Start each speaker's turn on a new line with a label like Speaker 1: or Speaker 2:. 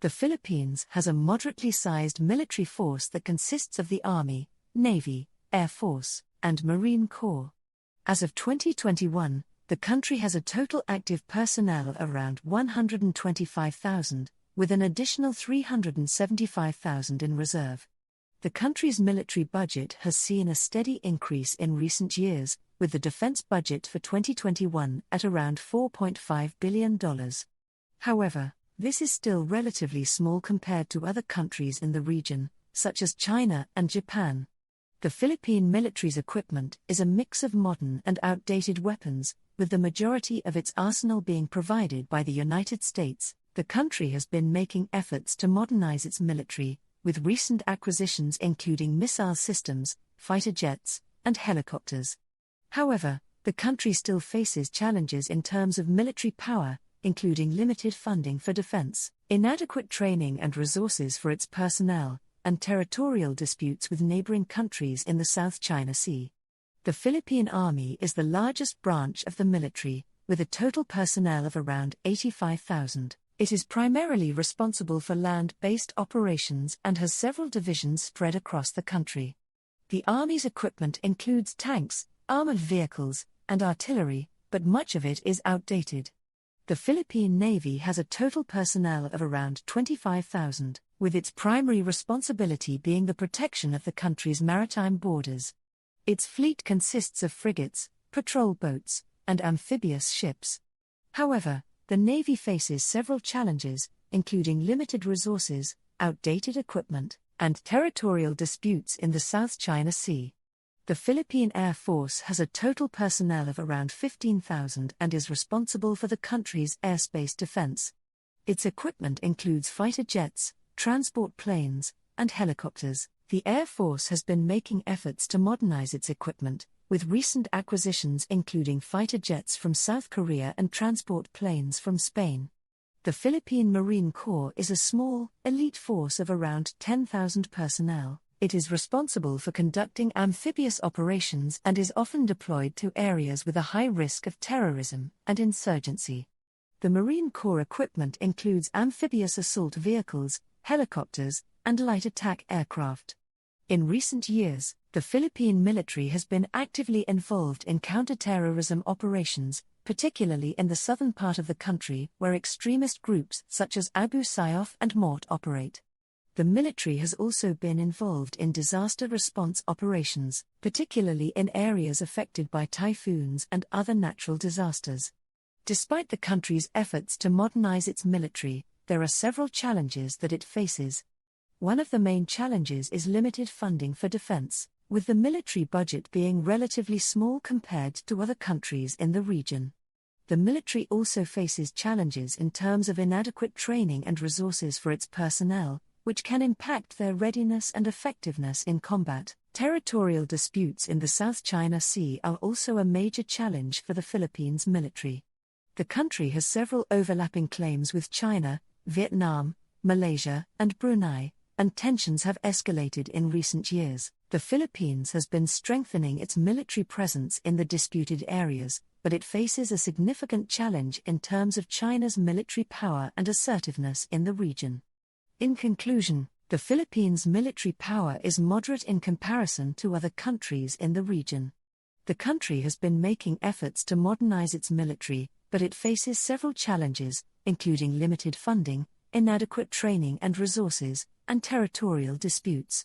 Speaker 1: The Philippines has a moderately sized military force that consists of the Army, Navy, Air Force, and Marine Corps. As of 2021, the country has a total active personnel of around 125,000, with an additional 375,000 in reserve. The country's military budget has seen a steady increase in recent years, with the defense budget for 2021 at around $4.5 billion. However, this is still relatively small compared to other countries in the region, such as China and Japan. The Philippine military's equipment is a mix of modern and outdated weapons, with the majority of its arsenal being provided by the United States. The country has been making efforts to modernize its military, with recent acquisitions including missile systems, fighter jets, and helicopters. However, the country still faces challenges in terms of military power, including limited funding for defense, inadequate training and resources for its personnel, and territorial disputes with neighboring countries in the South China Sea. The Philippine Army is the largest branch of the military, with a total personnel of around 85,000. It is primarily responsible for land-based operations and has several divisions spread across the country. The Army's equipment includes tanks, armored vehicles, and artillery, but much of it is outdated. The Philippine Navy has a total personnel of around 25,000, with its primary responsibility being the protection of the country's maritime borders. Its fleet consists of frigates, patrol boats, and amphibious ships. However, the Navy faces several challenges, including limited resources, outdated equipment, and territorial disputes in the South China Sea. The Philippine Air Force has a total personnel of around 15,000 and is responsible for the country's airspace defense. Its equipment includes fighter jets, transport planes, and helicopters. The Air Force has been making efforts to modernize its equipment, with recent acquisitions including fighter jets from South Korea and transport planes from Spain. The Philippine Marine Corps is a small, elite force of around 10,000 personnel. It is responsible for conducting amphibious operations and is often deployed to areas with a high risk of terrorism and insurgency. The Marine Corps equipment includes amphibious assault vehicles, helicopters, and light attack aircraft. In recent years, the Philippine military has been actively involved in counter-terrorism operations, particularly in the southern part of the country where extremist groups such as Abu Sayyaf and Mort operate. The military has also been involved in disaster response operations, particularly in areas affected by typhoons and other natural disasters. Despite the country's efforts to modernize its military, there are several challenges that it faces. One of the main challenges is limited funding for defense, with the military budget being relatively small compared to other countries in the region. The military also faces challenges in terms of inadequate training and resources for its personnel, which can impact their readiness and effectiveness in combat. Territorial disputes in the South China Sea are also a major challenge for the Philippines military. The country has several overlapping claims with China, Vietnam, Malaysia, and Brunei, and tensions have escalated in recent years. The Philippines has been strengthening its military presence in the disputed areas, but it faces a significant challenge in terms of China's military power and assertiveness in the region. In conclusion, the Philippines' military power is moderate in comparison to other countries in the region. The country has been making efforts to modernize its military, but it faces several challenges, including limited funding, inadequate training and resources, and territorial disputes.